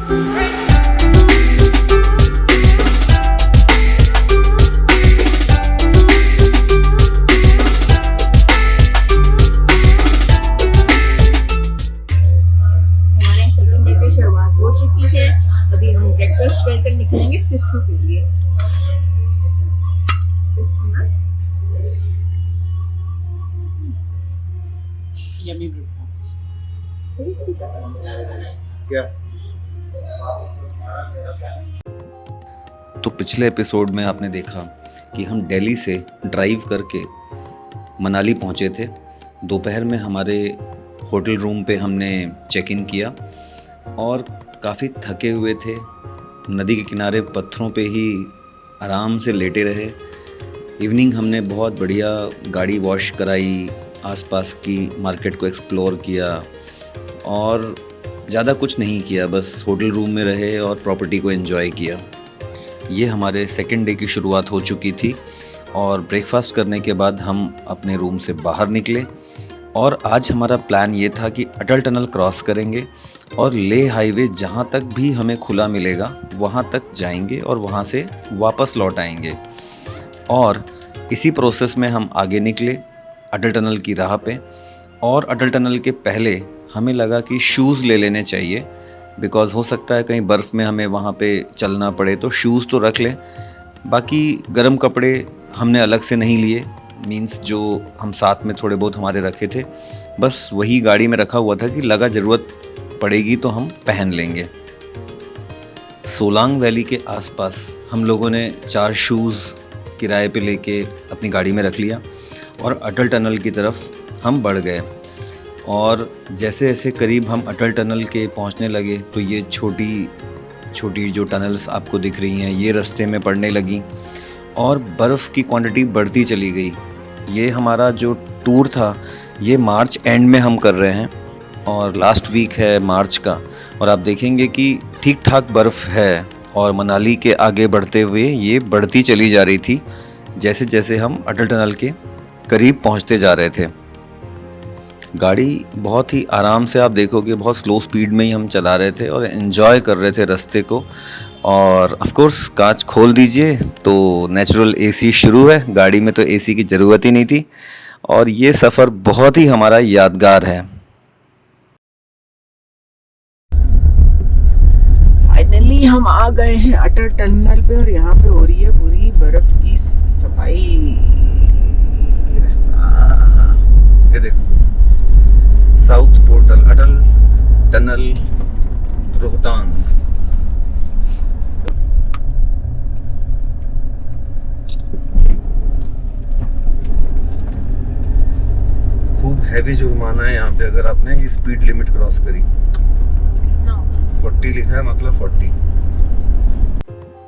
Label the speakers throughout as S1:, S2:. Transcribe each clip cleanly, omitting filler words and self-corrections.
S1: अभी हम ब्रेकफास्ट कर निकलेंगे सिस्सू के लिए। सिस्सू ना
S2: यम्मी ब्रेकफास्ट।
S3: क्या? तो पिछले एपिसोड में आपने देखा कि हम दिल्ली से ड्राइव करके मनाली पहुंचे थे। दोपहर में हमारे होटल रूम पे हमने चेक इन किया और काफ़ी थके हुए थे। नदी के किनारे पत्थरों पे ही आराम से लेटे रहे। इवनिंग हमने बहुत बढ़िया गाड़ी वॉश कराई, आसपास की मार्केट को एक्सप्लोर किया और ज़्यादा कुछ नहीं किया, बस होटल रूम में रहे और प्रॉपर्टी को एंजॉय किया। ये हमारे सेकेंड डे की शुरुआत हो चुकी थी और ब्रेकफास्ट करने के बाद हम अपने रूम से बाहर निकले और आज हमारा प्लान ये था कि अटल टनल क्रॉस करेंगे और लेह हाईवे जहाँ तक भी हमें खुला मिलेगा वहाँ तक जाएंगे और वहाँ से वापस लौट आएंगे। और इसी प्रोसेस में हम आगे निकले अटल टनल की राह पे। और अटल टनल के पहले हमें लगा कि शूज़ ले लेने चाहिए, बिकॉज़ हो सकता है कहीं बर्फ़ में हमें वहाँ पे चलना पड़े, तो शूज़ तो रख लें। बाकी गर्म कपड़े हमने अलग से नहीं लिए, मींस जो हम साथ में थोड़े बहुत हमारे रखे थे, बस वही गाड़ी में रखा हुआ था कि लगा ज़रूरत पड़ेगी तो हम पहन लेंगे। सोलांग वैली के आसपास हम लोगों ने 4 शूज़ किराए पे लेके अपनी गाड़ी में रख लिया और अटल टनल की तरफ हम बढ़ गए। और जैसे जैसे करीब हम अटल टनल के पहुंचने लगे तो ये छोटी छोटी जो टनल्स आपको दिख रही हैं ये रास्ते में पड़ने लगी और बर्फ़ की क्वांटिटी बढ़ती चली गई। ये हमारा जो टूर था ये मार्च एंड में हम कर रहे हैं और लास्ट वीक है मार्च का, और आप देखेंगे कि ठीक ठाक बर्फ़ है और मनाली के आगे बढ़ते हुए ये बढ़ती चली जा रही थी जैसे जैसे हम अटल टनल के करीब पहुंचते जा रहे थे। गाड़ी बहुत ही आराम से, आप देखोगे बहुत स्लो स्पीड में ही हम चला रहे थे और एंजॉय कर रहे थे रास्ते को। और ऑफ कोर्स कांच खोल दीजिए तो नेचुरल एसी शुरू है, गाड़ी में तो एसी की ज़रूरत ही नहीं थी और ये सफ़र बहुत ही हमारा यादगार है।
S2: फाइनली हम आ गए हैं अटल टनल पे और यहाँ पे हो रही है पूरी बर्फ की सफाई। रास्ता
S3: ये देखो, साउथ पोर्टल अटल टनल रोहतांग। खूब हैवी जुर्माना है यहाँ पे अगर आपने ये स्पीड लिमिट क्रॉस करी। 40 लिखा है, मतलब 40।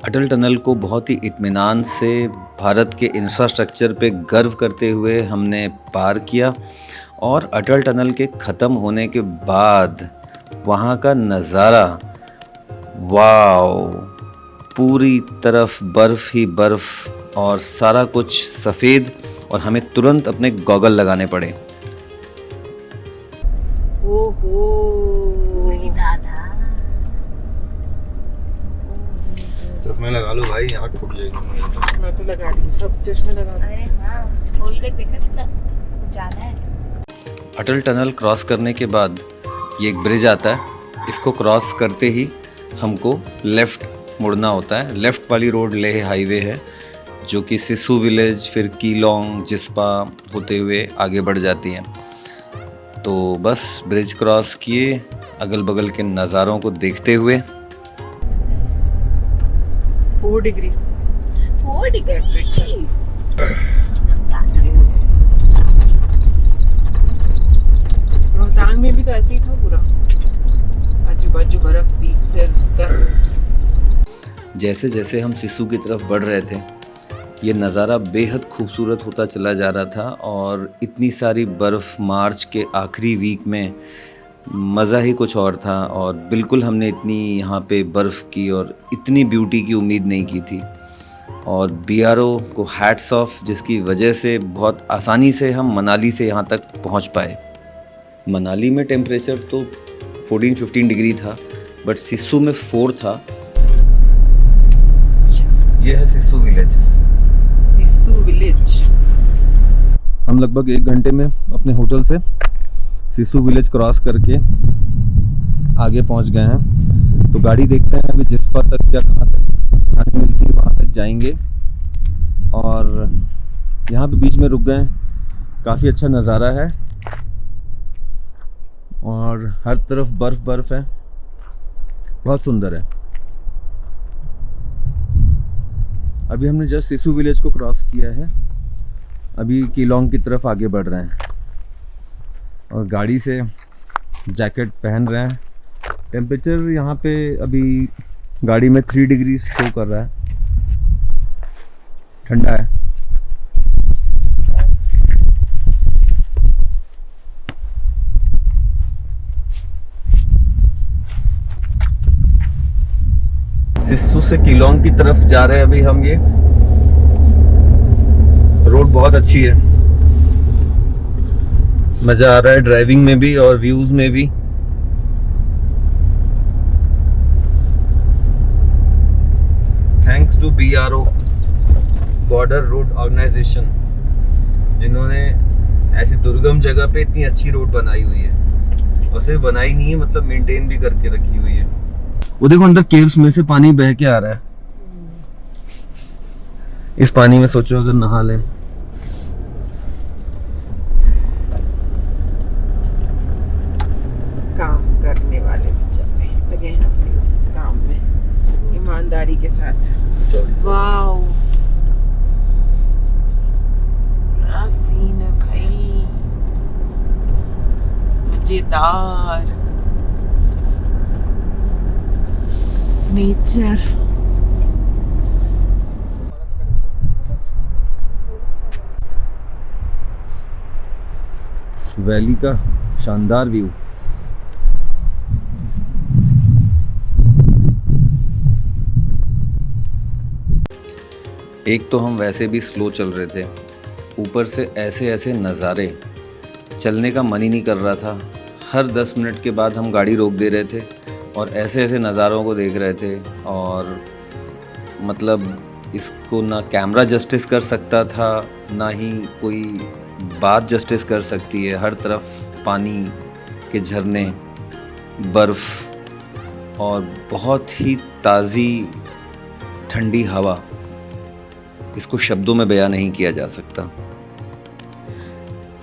S3: अटल टनल को बहुत ही इत्मीनान से भारत के इंफ्रास्ट्रक्चर पे गर्व करते हुए हमने पार किया और अटल टनल के ख़त्म होने के बाद वहाँ का नज़ारा, वाओ, पूरी तरफ बर्फ़ ही बर्फ़ और सारा कुछ सफ़ेद, और हमें तुरंत अपने गॉगल लगाने पड़े।
S2: ओहो
S3: चश्मे लगा लो भाई, आँख फूट जाएगी।
S2: मैं तो लगा दी हूँ, सब चश्मे लगा दी।
S1: अरे हाँ, खोल कर देखा कितना जाना है।
S3: अटल टनल क्रॉस करने के बाद ये एक ब्रिज आता है, इसको क्रॉस करते ही हमको लेफ़्ट मुड़ना होता है। लेफ़्ट वाली रोड लेह हाईवे है जो कि सिस्सू विलेज, फिर कीलोंग, जिस्पा होते हुए आगे बढ़ जाती है। तो बस ब्रिज क्रॉस किए, अगल बगल के नज़ारों को देखते हुए
S2: 4 डिग्री रोहतांग में भी तो ऐसे ही था पूरा, आजू बाजू बर्फ, बीच से रास्ता।
S3: जैसे जैसे हम सिस्सू की तरफ बढ़ रहे थे ये नज़ारा बेहद खूबसूरत होता चला जा रहा था और इतनी सारी बर्फ़ मार्च के आखिरी वीक में मज़ा ही कुछ और था। और बिल्कुल हमने इतनी यहाँ पे बर्फ़ की और इतनी ब्यूटी की उम्मीद नहीं की थी। और BRO को हैट्स ऑफ, जिसकी वजह से बहुत आसानी से हम मनाली से यहाँ तक पहुँच पाए। मनाली में टेम्परेचर तो 14-15 डिग्री था, बट सिस्सू में 4 था। ये है सिस्सू विलेज।
S2: सिस्सू विलेज।
S3: हम लगभग 1 घंटे में अपने होटल से सिस्सू विलेज क्रॉस करके आगे पहुंच गए हैं। तो गाड़ी देखते हैं अभी जिस्पा तक या कहाँ तक गाड़ी मिलती है वहाँ तक जाएंगे। और यहाँ पे बीच में रुक गए, काफ़ी अच्छा नज़ारा है और हर तरफ बर्फ़ है, बहुत सुंदर है। अभी हमने जस्ट सिस्सू विलेज को क्रॉस किया है, अभी कीलोंग की तरफ आगे बढ़ रहे हैं और गाड़ी से जैकेट पहन रहे हैं। टेम्परेचर यहाँ पे अभी गाड़ी में 3 डिग्री शो कर रहा है, ठंडा है। सिस्सू से कीलोंग की तरफ जा रहे हैं अभी हम। ये रोड बहुत अच्छी है, मजा आ रहा है ड्राइविंग में भी और व्यूज में भी। Thanks to BRO, border road organisation, जिन्होंने ऐसी दुर्गम जगह पे इतनी अच्छी रोड बनाई हुई है और सिर्फ बनाई नहीं है, मतलब मेंटेन भी करके रखी हुई है। वो देखो अंदर केव्स में से पानी बह के आ रहा है। इस पानी में सोचो अगर नहा लें।
S2: काम करने वाले बेचारे लगे हैं अपने काम में ईमानदारी के साथ। वाओ, क्या सीन है भाई, मजेदार नेचर।
S3: वैली का शानदार व्यू। एक तो हम वैसे भी स्लो चल रहे थे, ऊपर से ऐसे ऐसे नज़ारे, चलने का मन ही नहीं कर रहा था। हर 10 मिनट के बाद हम गाड़ी रोक दे रहे थे और ऐसे ऐसे नज़ारों को देख रहे थे। और मतलब इसको ना कैमरा जस्टिस कर सकता था, ना ही कोई बात जस्टिस कर सकती है। हर तरफ पानी के झरने, बर्फ़ और बहुत ही ताज़ी ठंडी हवा, इसको शब्दों में बयां नहीं किया जा सकता।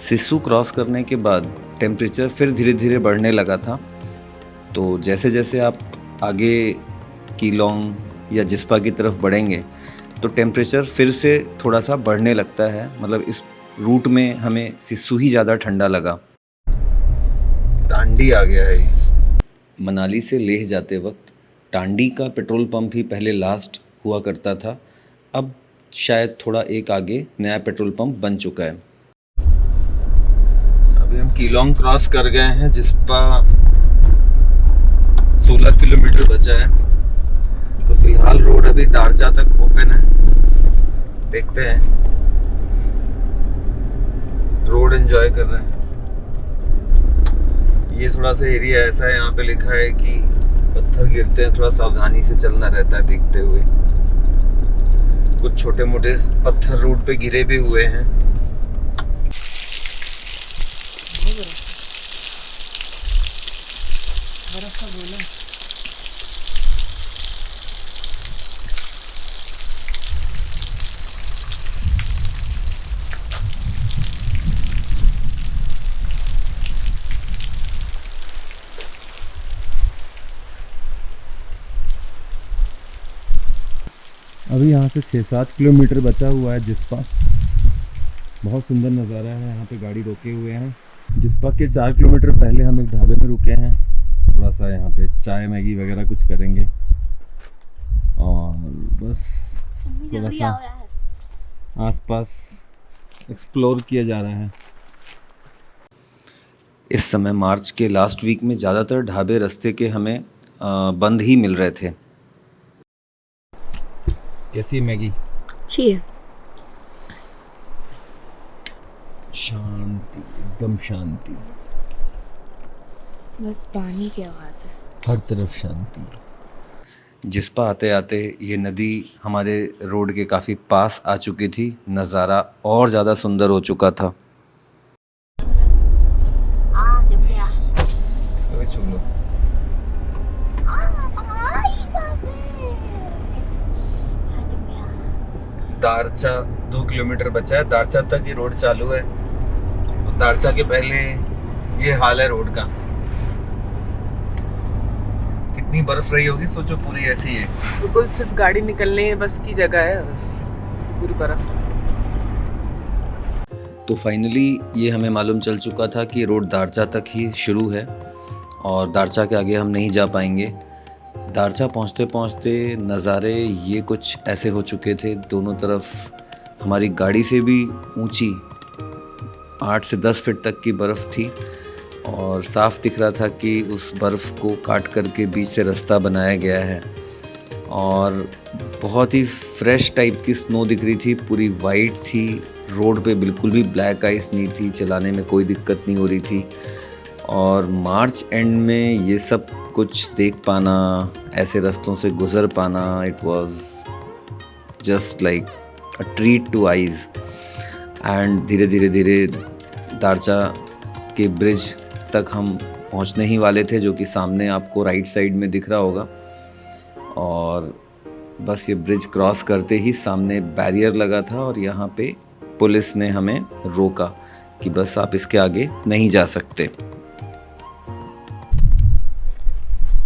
S3: सिस्सू क्रॉस करने के बाद टेम्परेचर फिर धीरे धीरे बढ़ने लगा था। तो जैसे जैसे आप आगे कीलोंग या जिस्पा की तरफ बढ़ेंगे तो टेम्परेचर फिर से थोड़ा सा बढ़ने लगता है। मतलब इस रूट में हमें सिस्सू ही ज़्यादा ठंडा लगा। टांडी आ गया है। मनाली से लेह जाते वक्त टांडी का पेट्रोल पंप ही पहले लास्ट हुआ करता था, अब शायद थोड़ा एक आगे नया पेट्रोल पंप बन चुका है। अभी हम कीलोंग क्रॉस कर गए हैं, जिस्पा 16 किलोमीटर बचा है। तो फिलहाल रोड अभी दारचा तक ओपन है, देखते हैं। रोड एंजॉय कर रहे हैं। ये थोड़ा सा एरिया ऐसा है, यहाँ पे लिखा है कि पत्थर गिरते हैं, थोड़ा सावधानी से चलना रहता है देखते हुए। कुछ छोटे मोटे पत्थर रोड पे गिरे भी हुए हैं।
S2: बर्फ का गोला।
S3: अभी यहाँ से 6-7 किलोमीटर बचा हुआ है जिस्पा। बहुत सुंदर नज़ारा है, यहाँ पे गाड़ी रोके हुए हैं। जिस्पा के 4 किलोमीटर पहले हम एक ढाबे में रुके हैं, थोड़ा सा यहाँ पे चाय मैगी वगैरह कुछ करेंगे और बस थोड़ा सा आसपास एक्सप्लोर किया जा रहा है। इस समय मार्च के लास्ट वीक में ज़्यादातर ढाबे रास्ते के हमें बंद ही मिल रहे थे। कैसी मैगी?
S1: अच्छी है।
S3: शांति, एकदम शांति।
S1: बस पानी की आवाज़ है।
S2: हर तरफ शांति।
S3: जिस्पा आते आते ये नदी हमारे रोड के काफ़ी पास आ चुकी थी। नज़ारा और ज़्यादा सुंदर हो चुका था। दारचा 2 किलोमीटर बचा है, दारचा तक ये रोड चालू है। और दारचा के पहले ये हाल है रोड का। कितनी बर्फ रही होगी सोचो, पूरी ऐसी है।
S2: बिल्कुल सिर्फ गाड़ी निकलने बस की जगह है, बस पूरी बर्फ।
S3: तो फाइनली ये हमें मालूम चल चुका था कि रोड दारचा तक ही शुरू है और दारचा के आगे हम नहीं जा पाएंगे। दारचा पहुंचते पहुंचते नज़ारे ये कुछ ऐसे हो चुके थे। दोनों तरफ हमारी गाड़ी से भी ऊंची 8 से 10 फीट तक की बर्फ़ थी और साफ दिख रहा था कि उस बर्फ़ को काट करके बीच से रास्ता बनाया गया है। और बहुत ही फ्रेश टाइप की स्नो दिख रही थी, पूरी वाइट थी। रोड पे बिल्कुल भी ब्लैक आइस नहीं थी, चलाने में कोई दिक्कत नहीं हो रही थी। और मार्च एंड में ये सब कुछ देख पाना, ऐसे रास्तों से गुज़र पाना, it was just like a treat to eyes. And धीरे धीरे दारचा के ब्रिज तक हम पहुंचने ही वाले थे, जो कि सामने आपको राइट साइड में दिख रहा होगा। और बस ये ब्रिज क्रॉस करते ही सामने बैरियर लगा था और यहाँ पे पुलिस ने हमें रोका कि बस आप इसके आगे नहीं जा सकते।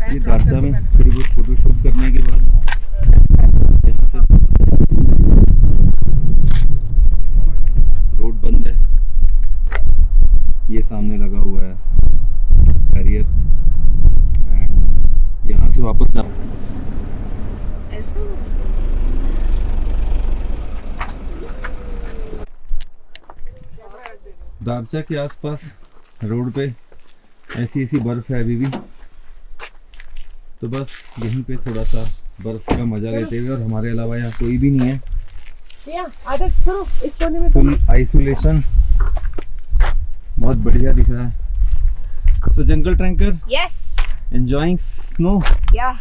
S3: ये दारचा में थोड़ी बहुत फोटोशूट करने के बाद यहाँ से रोड बंद है। ये सामने लगा हुआ है बैरियर एंड यहाँ से वापस जाओ। दारचा के आसपास रोड पे ऐसी बर्फ है अभी भी, तो बस यहीं पे थोड़ा सा बर्फ का मजा लेते हुए, और हमारे अलावा यहाँ कोई भी नहीं है। फुल आइसोलेशन, बहुत बढ़िया दिख रहा है। So jungle tracker,
S1: Yes.
S3: Enjoying snow.
S1: Yeah.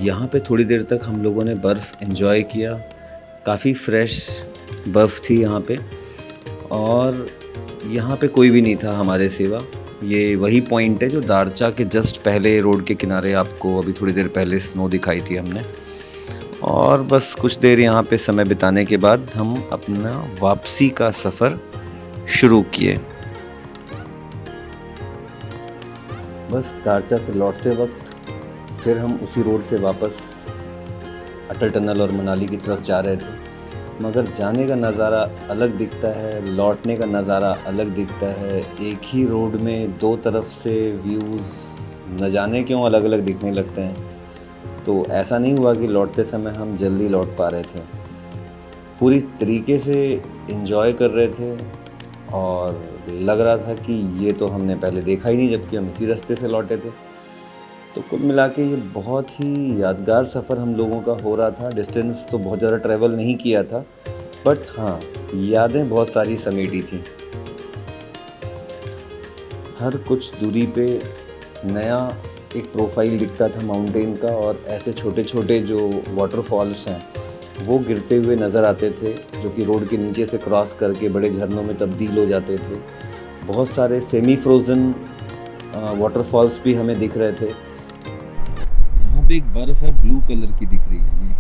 S3: यहाँ पे थोड़ी देर तक हम लोगों ने बर्फ़ एंजॉय किया। काफ़ी फ्रेश बर्फ़ थी यहाँ पे और यहाँ पे कोई भी नहीं था हमारे सिवा। ये वही पॉइंट है जो दारचा के जस्ट पहले रोड के किनारे आपको अभी थोड़ी देर पहले स्नो दिखाई थी हमने। और बस कुछ देर यहाँ पे समय बिताने के बाद हम अपना वापसी का सफ़र शुरू किए। बस दारचा से लौटते वक्त फिर हम उसी रोड से वापस अटल टनल और मनाली की तरफ जा रहे थे, मगर जाने का नज़ारा अलग दिखता है, लौटने का नज़ारा अलग दिखता है। एक ही रोड में दो तरफ से व्यूज़ न जाने क्यों अलग अलग दिखने लगते हैं। तो ऐसा नहीं हुआ कि लौटते समय हम जल्दी लौट पा रहे थे, पूरी तरीके से एंजॉय कर रहे थे और लग रहा था कि ये तो हमने पहले देखा ही नहीं, जबकि हम इसी रास्ते से लौटे थे। तो कुल मिला के ये बहुत ही यादगार सफ़र हम लोगों का हो रहा था। डिस्टेंस तो बहुत ज़्यादा ट्रैवल नहीं किया था, बट हाँ यादें बहुत सारी समेटी थी। हर कुछ दूरी पे नया एक प्रोफाइल दिखता था माउंटेन का, और ऐसे छोटे छोटे जो वाटरफॉल्स हैं वो गिरते हुए नज़र आते थे, जो कि रोड के नीचे से क्रॉस करके बड़े झरनों में तब्दील हो जाते थे। बहुत सारे सेमी फ्रोज़न वाटरफॉल्स भी हमें दिख रहे थे। एक बर्फ है ब्लू कलर की दिख रही है ये।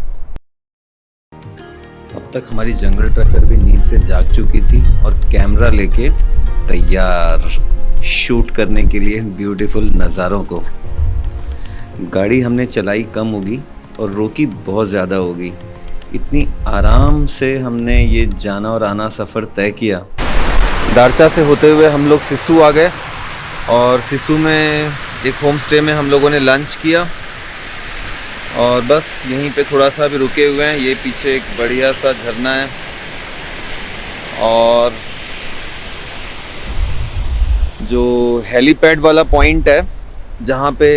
S3: अब तक हमारी जंगल ट्रैकर भी नींद से जाग चुकी थी और कैमरा लेके तैयार शूट करने के लिए ब्यूटीफुल नज़ारों को। गाड़ी हमने चलाई कम होगी और रोकी बहुत ज़्यादा होगी। इतनी आराम से हमने ये जाना और आना सफ़र तय किया। दारचा से होते हुए हम लोग सिस्सू आ गए और सिस्सू में एक होम स्टे में हम लोगों ने लंच किया और बस यहीं पे थोड़ा सा भी रुके हुए हैं। ये पीछे एक बढ़िया सा झरना है और जो हेलीपैड वाला पॉइंट है जहाँ पे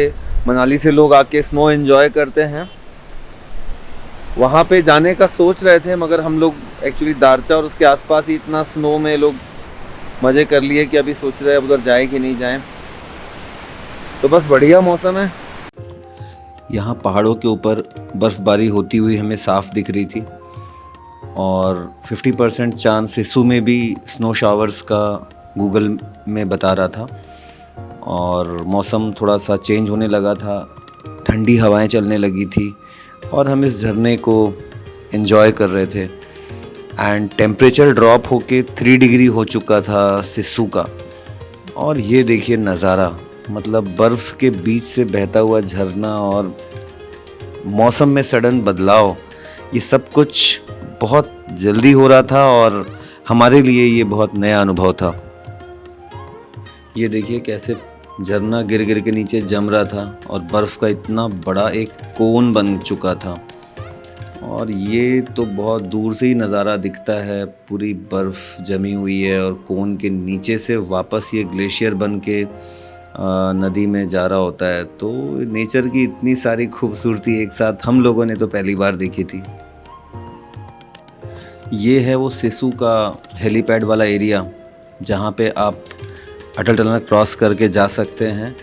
S3: मनाली से लोग आके स्नो एंजॉय करते हैं, वहाँ पे जाने का सोच रहे थे, मगर हम लोग एक्चुअली दारचा और उसके आसपास ही इतना स्नो में लोग मज़े कर लिए कि अभी सोच रहे हैं उधर जाएं कि नहीं जाएं। तो बस बढ़िया मौसम है। यहाँ पहाड़ों के ऊपर बर्फ़बारी होती हुई हमें साफ दिख रही थी और 50% चांस सिसु में भी स्नो शावर्स का गूगल में बता रहा था। और मौसम थोड़ा सा चेंज होने लगा था, ठंडी हवाएं चलने लगी थी और हम इस झरने को एंजॉय कर रहे थे। एंड टेम्परेचर ड्रॉप होके 3 डिग्री हो चुका था सिसु का। और ये देखिए नज़ारा, मतलब बर्फ़ के बीच से बहता हुआ झरना और मौसम में सडन बदलाव, ये सब कुछ बहुत जल्दी हो रहा था और हमारे लिए ये बहुत नया अनुभव था। ये देखिए कैसे झरना गिर गिर के नीचे जम रहा था और बर्फ़ का इतना बड़ा एक कोन बन चुका था। और ये तो बहुत दूर से ही नज़ारा दिखता है, पूरी बर्फ़ जमी हुई है और कोन के नीचे से वापस ये ग्लेशियर बन के नदी में जा रहा होता है। तो नेचर की इतनी सारी खूबसूरती एक साथ हम लोगों ने तो पहली बार देखी थी। ये है वो सिसु का हेलीपैड वाला एरिया जहाँ पे आप अटल टनल क्रॉस करके जा सकते हैं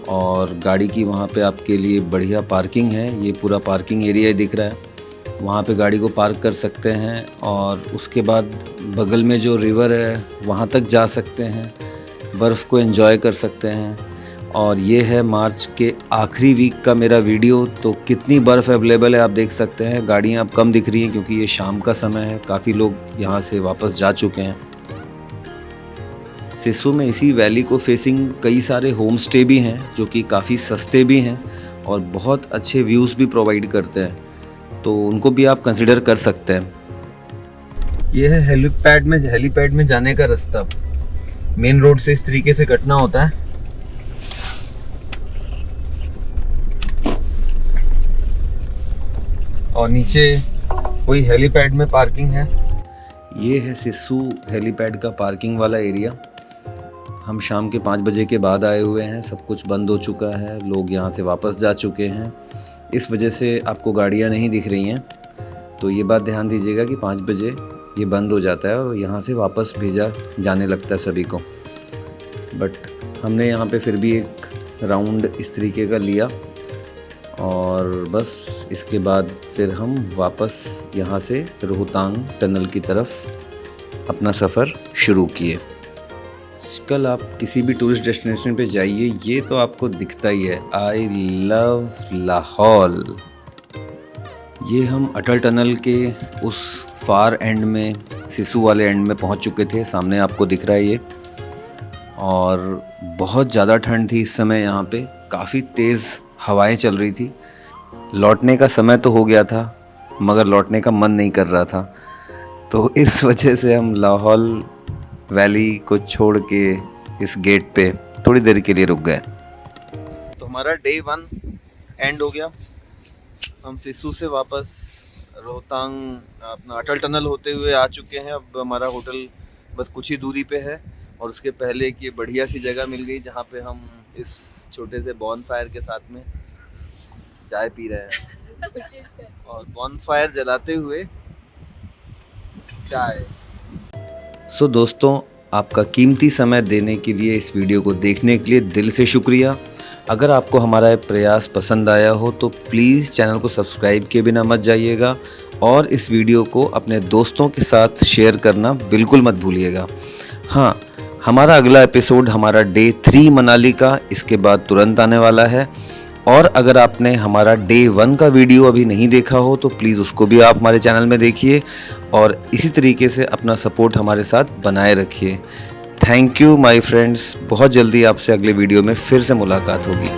S3: और गाड़ी की वहाँ पे आपके लिए बढ़िया पार्किंग है। ये पूरा पार्किंग एरिया दिख रहा है, वहाँ पे गाड़ी को पार्क कर सकते हैं और उसके बाद बगल में जो रिवर है वहाँ तक जा सकते हैं, बर्फ़ को एंजॉय कर सकते हैं। और ये है मार्च के आखिरी वीक का मेरा वीडियो। तो कितनी बर्फ़ अवेलेबल है आप देख सकते हैं। गाड़ियाँ अब कम दिख रही हैं क्योंकि ये शाम का समय है, काफ़ी लोग यहाँ से वापस जा चुके हैं। सिसु में इसी वैली को फेसिंग कई सारे होम स्टे भी हैं जो कि काफ़ी सस्ते भी हैं और बहुत अच्छे व्यूज़ भी प्रोवाइड करते हैं, तो उनको भी आप कंसिडर कर सकते हैं। ये है हेलीपैड में जाने का रास्ता। मेन रोड से इस तरीके से कटना होता है और नीचे कोई हेलीपैड में पार्किंग है। ये है सिसु हेलीपैड का पार्किंग वाला एरिया। हम शाम के 5 बजे के बाद आए हुए हैं, सब कुछ बंद हो चुका है, लोग यहाँ से वापस जा चुके हैं। इस वजह से आपको गाड़ियाँ नहीं दिख रही हैं। तो ये बात ध्यान दीजिएगा कि 5 बजे ये बंद हो जाता है और यहाँ से वापस भेजा जाने लगता है सभी को। बट हमने यहाँ पे फिर भी एक राउंड इस तरीके का लिया और बस इसके बाद फिर हम वापस यहाँ से रोहतांग टनल की तरफ अपना सफ़र शुरू किए। कल आप किसी भी टूरिस्ट डेस्टिनेशन पे जाइए, ये तो आपको दिखता ही है, आई लव लाहौल। ये हम अटल टनल के उस फार एंड में, सिसु वाले एंड में पहुंच चुके थे। सामने आपको दिख रहा है ये। और बहुत ज़्यादा ठंड थी इस समय यहाँ पे, काफ़ी तेज़ हवाएं चल रही थी। लौटने का समय तो हो गया था मगर लौटने का मन नहीं कर रहा था, तो इस वजह से हम लाहौल वैली को छोड़ के इस गेट पे थोड़ी देर के लिए रुक गए। तो हमारा डे 1 एंड हो गया। हम सिसु से वापस रोहतांग अपना अटल टनल होते हुए आ चुके हैं। अब हमारा होटल बस कुछ ही दूरी पे है और उसके पहले एक ये बढ़िया सी जगह मिल गई जहाँ पे हम इस छोटे से बॉनफायर के साथ में चाय पी रहे हैं और बॉनफायर जलाते हुए चाय। सो दोस्तों, आपका कीमती समय देने के लिए, इस वीडियो को देखने के लिए दिल से शुक्रिया। अगर आपको हमारा प्रयास पसंद आया हो तो प्लीज़ चैनल को सब्सक्राइब किए बिना मत जाइएगा और इस वीडियो को अपने दोस्तों के साथ शेयर करना बिल्कुल मत भूलिएगा। हाँ, हमारा अगला एपिसोड हमारा डे 3 मनाली का इसके बाद तुरंत आने वाला है। और अगर आपने हमारा डे 1 का वीडियो अभी नहीं देखा हो तो प्लीज़ उसको भी आप हमारे चैनल में देखिए और इसी तरीके से अपना सपोर्ट हमारे साथ बनाए रखिए। Thank you my friends. बहुत जल्दी आपसे अगले वीडियो में फिर से मुलाकात होगी।